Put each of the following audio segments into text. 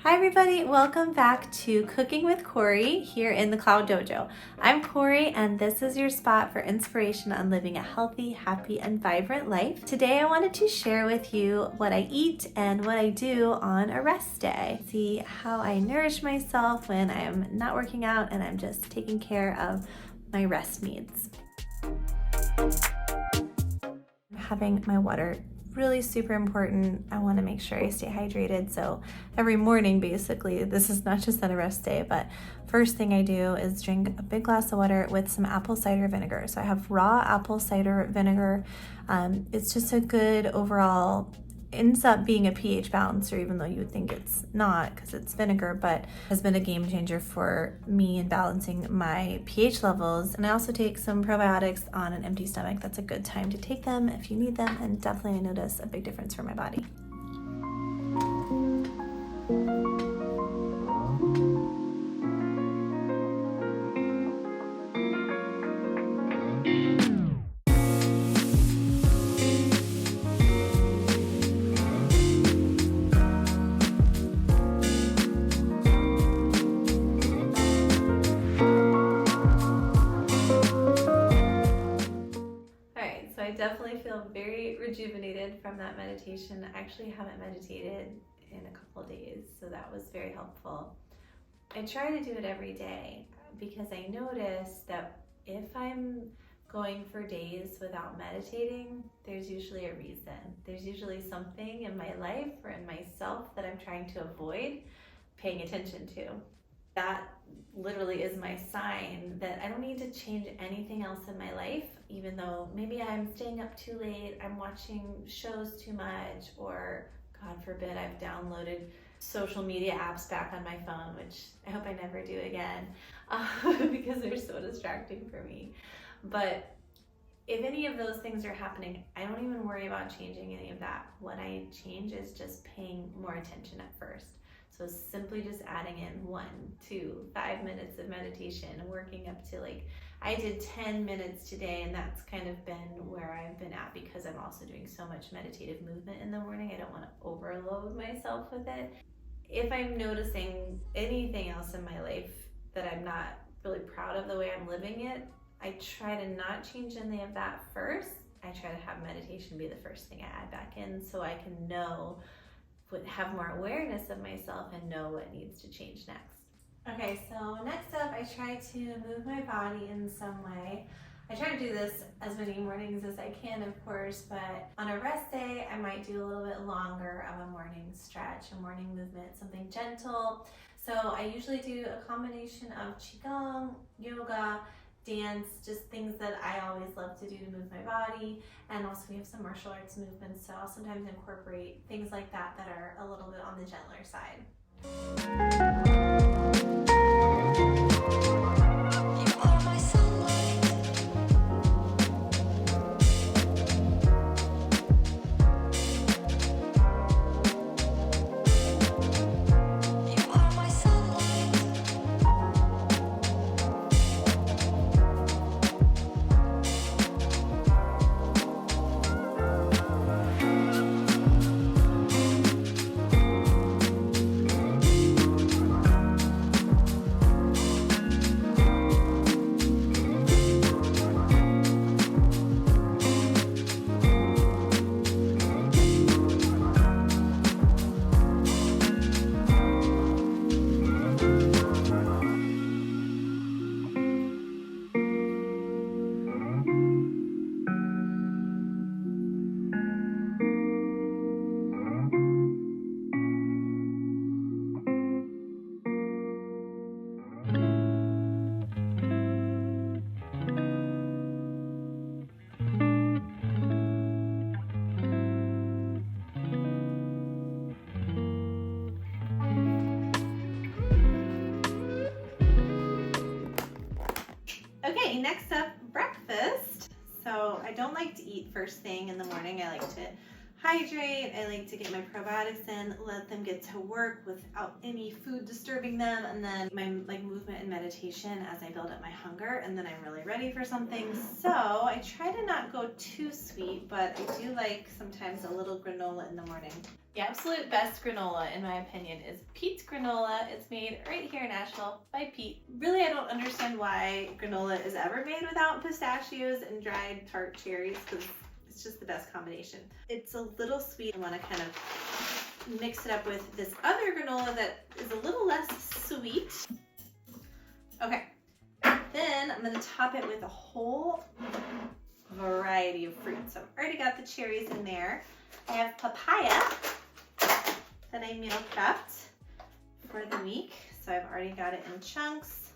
Hi everybody, welcome back to Cooking with Corey here in the Cloud Dojo. I'm Corey and this is your spot for inspiration on living a healthy, happy, and vibrant life. Today I wanted to share with you what I eat and what I do on a rest day. See how I nourish myself when I'm not working out and I'm just taking care of my rest needs. Having my water really super important. I want to make sure I stay hydrated. So every morning, basically, this is not just on a rest day, but first thing I do is drink a big glass of water with some apple cider vinegar. So I have raw apple cider vinegar. It's just a good overall, ends up being a pH balancer, even though you would think it's not because it's vinegar, but has been a game changer for me in balancing my pH levels. And I also take some probiotics on an empty stomach. That's a good time to take them if you need them, and definitely I notice a big difference for my body. I definitely feel very rejuvenated from that meditation. I actually haven't meditated in a couple of days, so that was very helpful. I try to do it every day because I notice that if I'm going for days without meditating, there's usually a reason. There's usually something in my life or in myself that I'm trying to avoid paying attention to. That literally is my sign that I don't need to change anything else in my life, even though maybe I'm staying up too late, I'm watching shows too much, or God forbid I've downloaded social media apps back on my phone, which I hope I never do again because they're so distracting for me. But if any of those things are happening, I don't even worry about changing any of that. What I change is just paying more attention at first. So simply just adding in 1, 2, 5 minutes of meditation and working up to I did 10 minutes today, and that's kind of been where I've been at because I'm also doing so much meditative movement in the morning. I don't want to overload myself with it. If I'm noticing anything else in my life that I'm not really proud of the way I'm living it, I try to not change any of that first. I try to have meditation be the first thing I add back in so I can have more awareness of myself and know what needs to change next. Okay, so next up, I try to move my body in some way. I try to do this as many mornings as I can, of course, but on a rest day, I might do a little bit longer of a morning stretch, a morning movement, something gentle. So I usually do a combination of qigong, yoga, dance, just things that I always love to do to move my body. And also we have some martial arts movements, so I'll sometimes incorporate things like that that are a little bit on the gentler side. Okay, next up, breakfast. So I don't like to eat first thing in the morning. I like to hydrate. I like to get my probiotics in, let them get to work without any food disturbing them, and then my movement and meditation as I build up my hunger, and then I'm really ready for something. So I try to not go too sweet, but I do like sometimes a little granola in the morning. The absolute best granola, in my opinion, is Pete's granola. It's made right here in Asheville by Pete. Really, I don't understand why granola is ever made without pistachios and dried tart cherries, because it's just the best combination. It's a little sweet. I want to kind of mix it up with this other granola that is a little less sweet. Okay, then I'm going to top it with a whole variety of fruits. So I've already got the cherries in there. I have papaya that I meal prepped for the week. So I've already got it in chunks.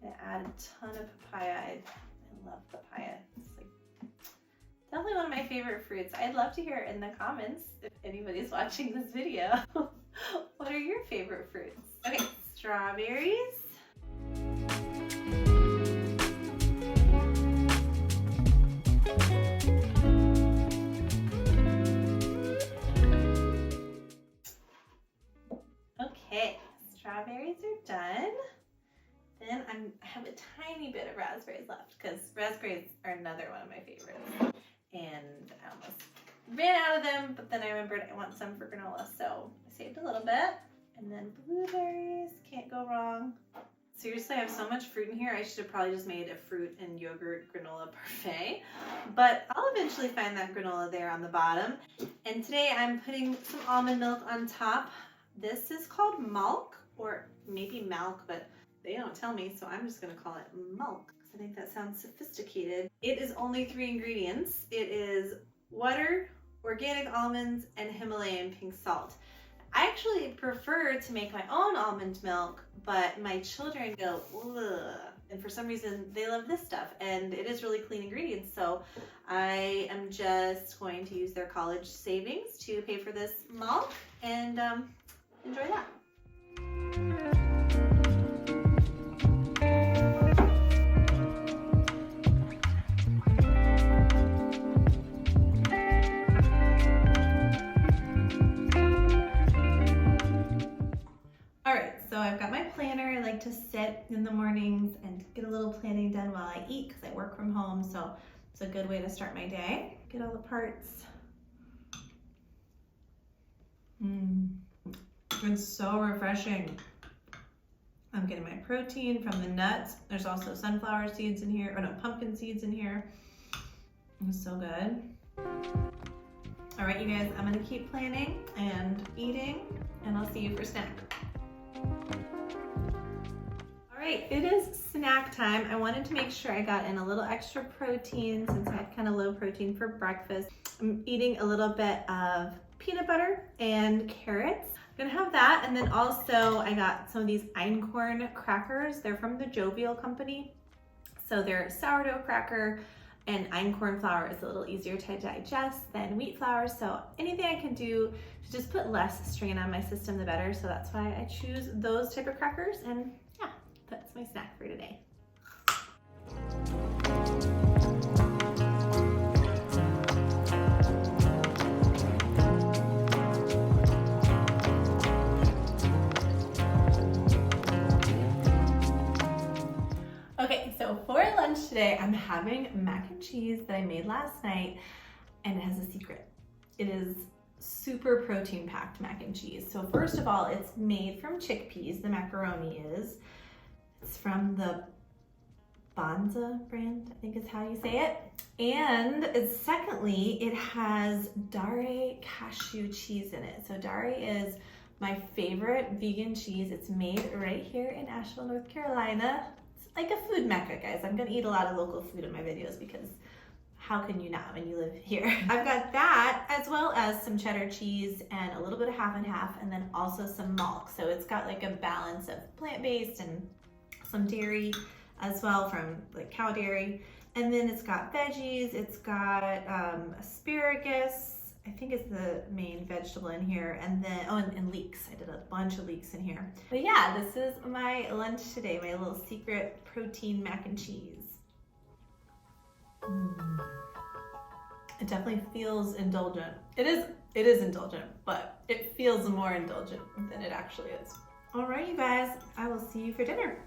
I add a ton of papaya. I love papaya. It's like definitely one of my favorite fruits. I'd love to hear in the comments if anybody's watching this video. What are your favorite fruits? Okay, strawberries. Okay, strawberries are done. Then I have a tiny bit of raspberries left because raspberries are another one of my favorites. And I almost ran out of them, but then I remembered I want some for granola, so I saved a little bit. And then blueberries, can't go wrong. Seriously, I have so much fruit in here, I should have probably just made a fruit and yogurt granola parfait. But I'll eventually find that granola there on the bottom. And today I'm putting some almond milk on top. This is called malk, or maybe milk, but they don't tell me, so I'm just gonna call it milk because I think that sounds sophisticated. It is only 3 ingredients. It is water, organic almonds, and Himalayan pink salt. I actually prefer to make my own almond milk, but my children go, ugh. And for some reason, they love this stuff, and it is really clean ingredients, so I am just going to use their college savings to pay for this milk and enjoy that. So I've got my planner. I like to sit in the mornings and get a little planning done while I eat because I work from home, so it's a good way to start my day. Get all the parts. It's so refreshing. I'm getting my protein from the nuts. There's also sunflower seeds in here, or no, pumpkin seeds in here. It's so good. All right, you guys, I'm gonna keep planning and eating, and I'll see you for snack. All right, it is snack time. I wanted to make sure I got in a little extra protein since I had kind of low protein for breakfast. I'm eating a little bit of peanut butter and carrots. I'm gonna have that, and then also I got some of these einkorn crackers. They're from the Jovial company. So they're sourdough cracker, and einkorn flour is a little easier to digest than wheat flour. So anything I can do to just put less strain on my system, the better. So that's why I choose those type of crackers, and yeah, that's my snack for today. Okay, so for lunch today, I'm having mac and cheese that I made last night, and it has a secret. It is super protein packed mac and cheese. So first of all, it's made from chickpeas, the macaroni is. It's from the Banza brand, I think is how you say it. And secondly, it has Dare cashew cheese in it. So Dare is my favorite vegan cheese. It's made right here in Asheville, North Carolina. Like a food mecca, guys. I'm gonna eat a lot of local food in my videos because how can you not when you live here? I've got that as well as some cheddar cheese and a little bit of half and half, and then also some milk. So it's got like a balance of plant-based and some dairy as well from like cow dairy. And then it's got veggies, it's got asparagus, I think it's the main vegetable in here, and then, oh, and leeks. I did a bunch of leeks in here. But yeah, this is my lunch today, my little secret protein mac and cheese. It definitely feels indulgent. It is indulgent, but it feels more indulgent than it actually is. All right, you guys, I will see you for dinner.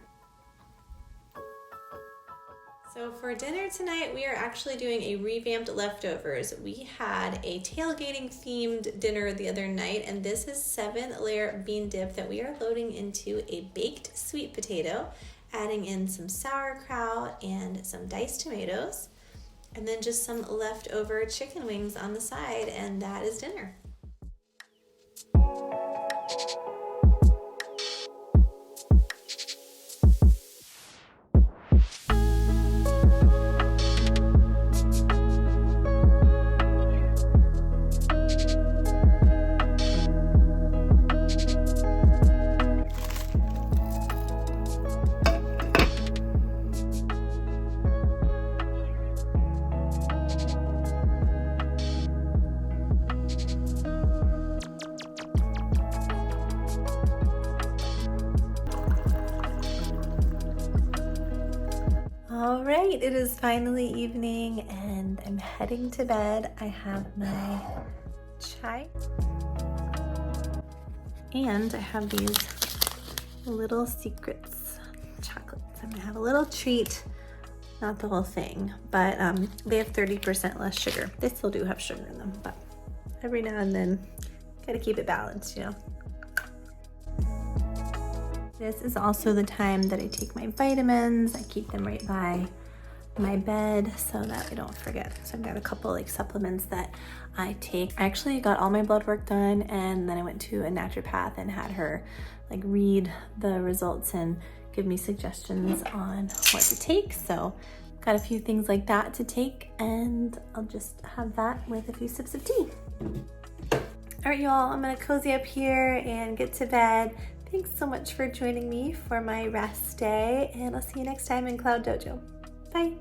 So for dinner tonight, we are actually doing a revamped leftovers. We had a tailgating themed dinner the other night, and this is 7-layer bean dip that we are loading into a baked sweet potato, adding in some sauerkraut and some diced tomatoes, and then just some leftover chicken wings on the side, and that is dinner. All right, it is finally evening and I'm heading to bed. I have my chai and I have these little secrets chocolates. I'm gonna have a little treat, not the whole thing, but they have 30% less sugar. They still do have sugar in them, but every now and then, gotta keep it balanced, you know. This is also the time that I take my vitamins. I keep them right by my bed so that I don't forget. So I've got a couple like supplements that I take. I actually got all my blood work done, and then I went to a naturopath and had her like read the results and give me suggestions on what to take. So got a few things like that to take, and I'll just have that with a few sips of tea. All right, y'all, I'm gonna cozy up here and get to bed. Thanks so much for joining me for my rest day, and I'll see you next time in Cloud Dojo. Bye.